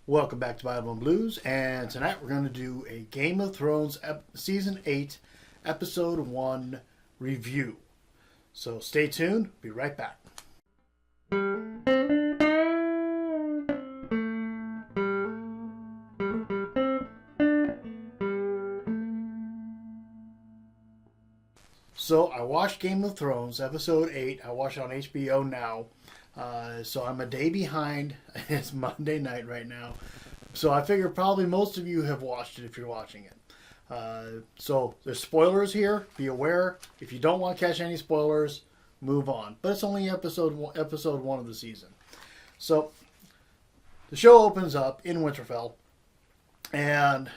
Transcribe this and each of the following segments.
Welcome back to Bible and Blues, and tonight we're going to do a Game of Thrones Season 8, Episode 1 review. So stay tuned, be right back. So I watched Game of Thrones, Episode 8. I watched it on HBO now. So I'm a day behind. It's Monday night right now. So I figure probably most of you have watched it if you're watching it. So there's spoilers here. Be aware. If you don't want to catch any spoilers, move on. But it's only episode one of the season. So the show opens up in Winterfell. And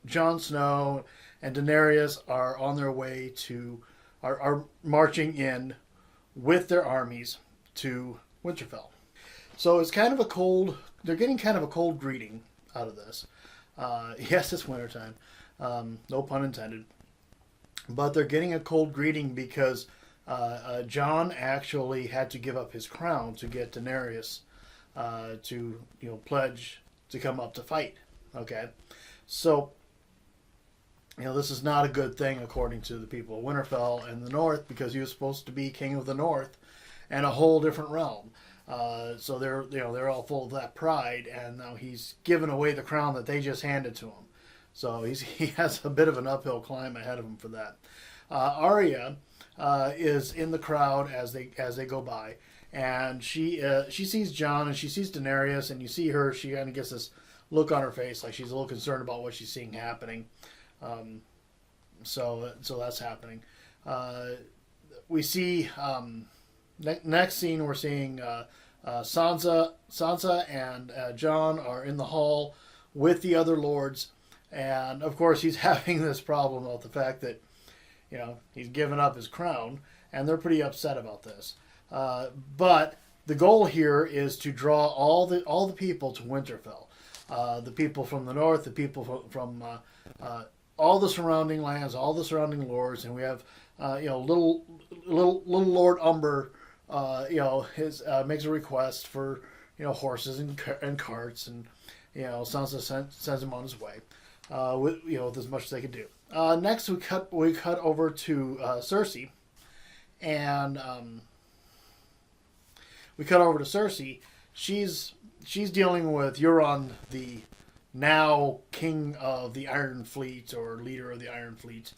Jon Snow and Daenerys are on their way to... are marching in with their armies to Winterfell. So it's kind of a cold, they're getting kind of a cold greeting out of this. Yes, it's wintertime. No pun intended. But they're getting a cold greeting because Jon actually had to give up his crown to get Daenerys to, pledge to come up to fight. Okay? So, this is not a good thing according to the people of Winterfell and the North, because he was supposed to be king of the North and a whole different realm. So they're all full of that pride, and now he's given away the crown that they just handed to him. So he has a bit of an uphill climb ahead of him for that. Arya is in the crowd as they go by, and she sees Jon and she sees Daenerys, and you see her. She kind of gets this look on her face like she's a little concerned about what she's seeing happening. So that's happening. We see next scene. We're seeing Sansa and Jon are in the hall with the other lords, and of course he's having this problem about the fact that he's given up his crown, and they're pretty upset about this. But the goal here is to draw all the people to Winterfell. The people from the north, the people from all the surrounding lands, all the surrounding lords, and we have little Lord Umber, makes a request for horses and carts, and Sansa sends him on his way with as much as they could do. Next, we cut over to Cersei, and we cut over to Cersei. She's dealing with Euron, the now king of the Iron Fleet, or leader of the Iron Fleet.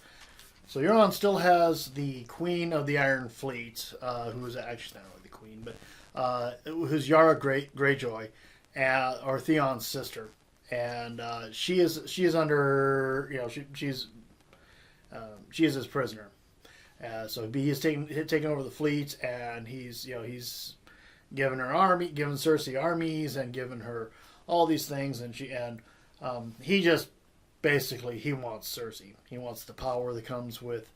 So Euron still has the queen of the Iron Fleet, who is actually not really the queen, but who's Yara Greyjoy, or Theon's sister, and she is under she is his prisoner. So he is taking over the fleet, and he's given Cersei armies, and given her all these things, and he just basically he wants Cersei. He wants the power that comes with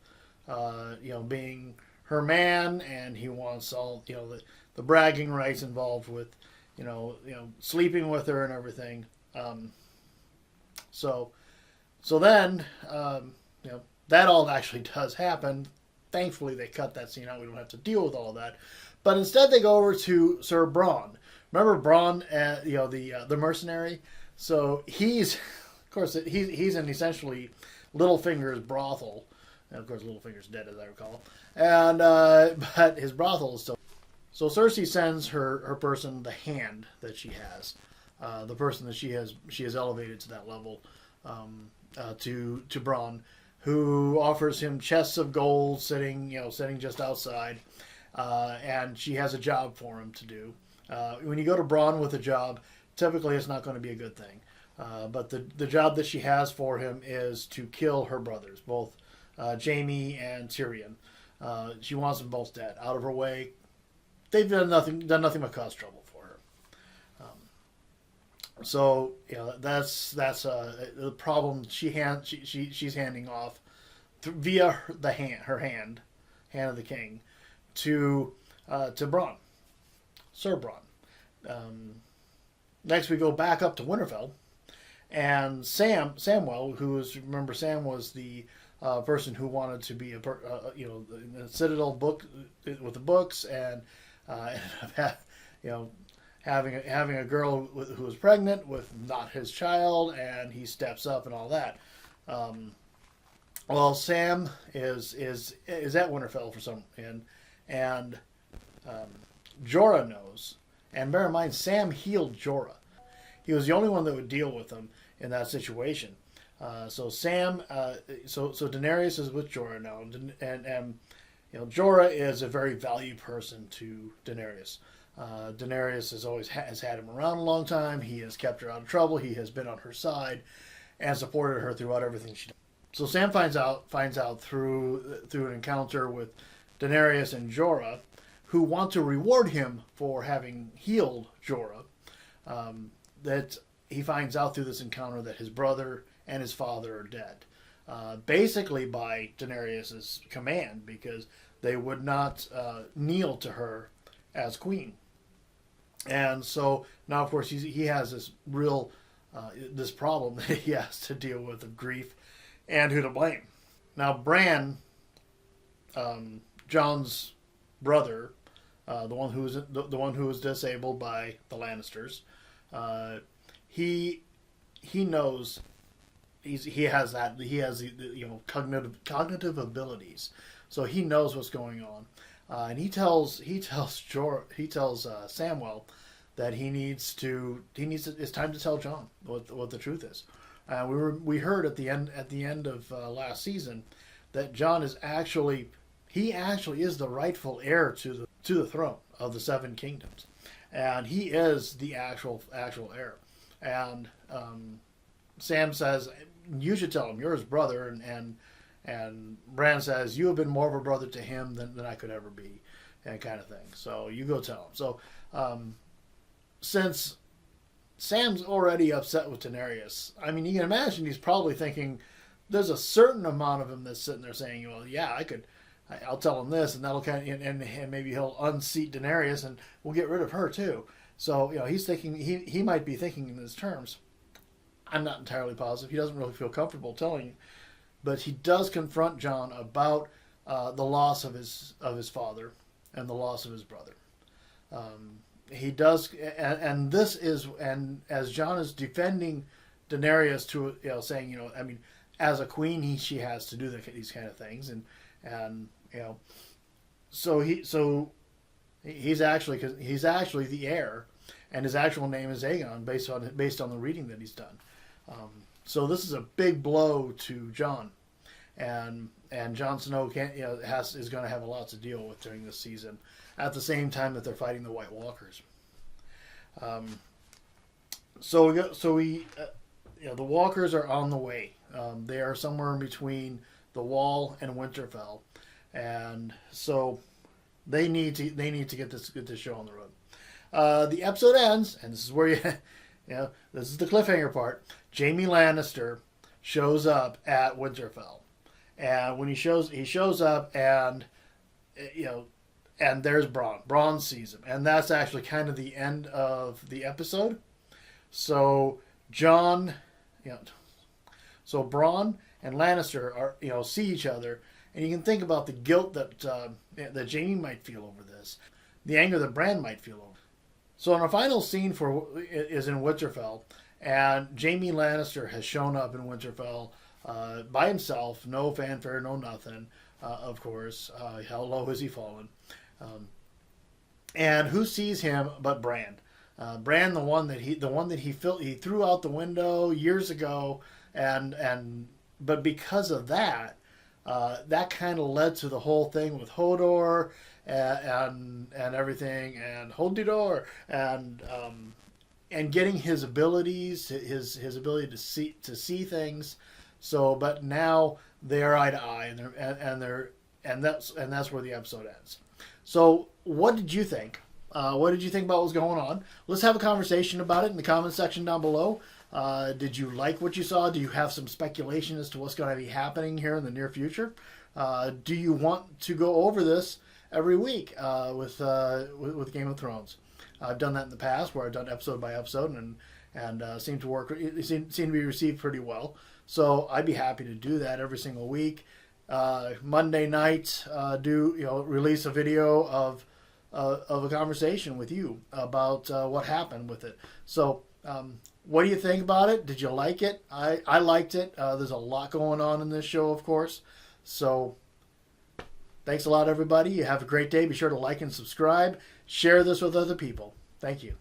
being her man, and he wants all the bragging rights involved with sleeping with her and everything. So then that all actually does happen. Thankfully, they cut that scene out. We don't have to deal with all that. But instead, they go over to Sir Bronn. Remember Bronn, the mercenary? So he's in essentially Littlefinger's brothel. And of course, Littlefinger's dead, as I recall. And but his brothel is still. So Cersei sends her person, the Hand that she has, the person that she has elevated to that level, to Bronn, who offers him chests of gold sitting just outside, and she has a job for him to do. When you go to Bronn with a job, typically it's not going to be a good thing. But the job that she has for him is to kill her brothers, both Jaime and Tyrion. She wants them both dead, out of her way. They've done nothing but cause trouble for her. So that's the problem she's handing off via her hand of the king, to Bronn, Sir Bronn. Next, we go back up to Winterfell, and Samwell, remember Sam was the person who wanted to be the Citadel book with the books, and ended up having a girl who was pregnant with not his child, and he steps up and all that. Well, Sam is at Winterfell for some and Jorah knows. And bear in mind, Sam healed Jorah. He was the only one that would deal with him in that situation. So Daenerys is with Jorah now, and Jorah is a very valued person to Daenerys. Daenerys has had him around a long time. He has kept her out of trouble. He has been on her side and supported her throughout everything she does. So Sam finds out through an encounter with Daenerys and Jorah, who want to reward him for having healed Jorah. That he finds out through this encounter that his brother and his father are dead, basically by Daenerys' command, because they would not kneel to her as queen. And so now, of course, he has this this problem that he has to deal with of grief and who to blame. Now, Bran, Jon's brother, the one who was disabled by the Lannisters, he knows he has the cognitive abilities, so he knows what's going on, and he tells Samwell that it's time to tell Jon what the truth is. We heard at the end of last season that Jon is actually the rightful heir to the throne of the Seven Kingdoms, and he is the actual heir. And Sam says, "You should tell him. You're his brother." And Bran says, "You have been more of a brother to him than I could ever be," and kind of thing. So you go tell him. So since Sam's already upset with Daenerys, I mean, you can imagine he's probably thinking there's a certain amount of him that's sitting there saying, "Well, yeah, I'll tell him this, and that'll and maybe he'll unseat Daenerys, and we'll get rid of her too." So he's thinking he might be thinking in those terms. I'm not entirely positive. He doesn't really feel comfortable telling you, but he does confront Jon about the loss of his father and the loss of his brother. He does, and as Jon is defending Daenerys to saying I mean, as a queen she has to do these kind of things, and so he's actually the heir, and his actual name is Aegon based on the reading that he's done. So this is a big blow to Jon, and Jon Snow is going to have a lot to deal with during this season, at the same time that they're fighting the White Walkers. The Walkers are on the way. They are somewhere in between the Wall and Winterfell, and so they need to get this show on the road. The episode ends, and this is where this is the cliffhanger part. Jaime Lannister shows up at Winterfell, and when he shows up, and and there's Bronn. Bronn sees him, and that's actually kind of the end of the episode. So Bronn and Lannister are see each other, and you can think about the guilt that Jaime might feel over this, the anger that Bran might feel over. So our final scene is in Winterfell, and Jaime Lannister has shown up in Winterfell by himself, no fanfare, no nothing. Of course, how low has he fallen? And who sees him but Bran? Bran, the one that he threw out the window years ago, but because of that, that kind of led to the whole thing with Hodor and everything, and hold the door, and getting his abilities, his ability to see things. So, but now they're eye to eye, and that's where the episode ends. So, what did you think? What did you think about what was going on? Let's have a conversation about it in the comment section down below. Did you like what you saw? Do you have some speculation as to what's going to be happening here in the near future? Do you want to go over this every week with Game of Thrones? I've done that in the past, where I've done episode by episode, and seemed to work. It seemed to be received pretty well. So I'd be happy to do that every single week. Monday night, release a video of of a conversation with you about what happened with it. So, what do you think about it? Did you like it? I liked it. There's a lot going on in this show, of course. So, thanks a lot, everybody. You have a great day. Be sure to like and subscribe. Share this with other people. Thank you.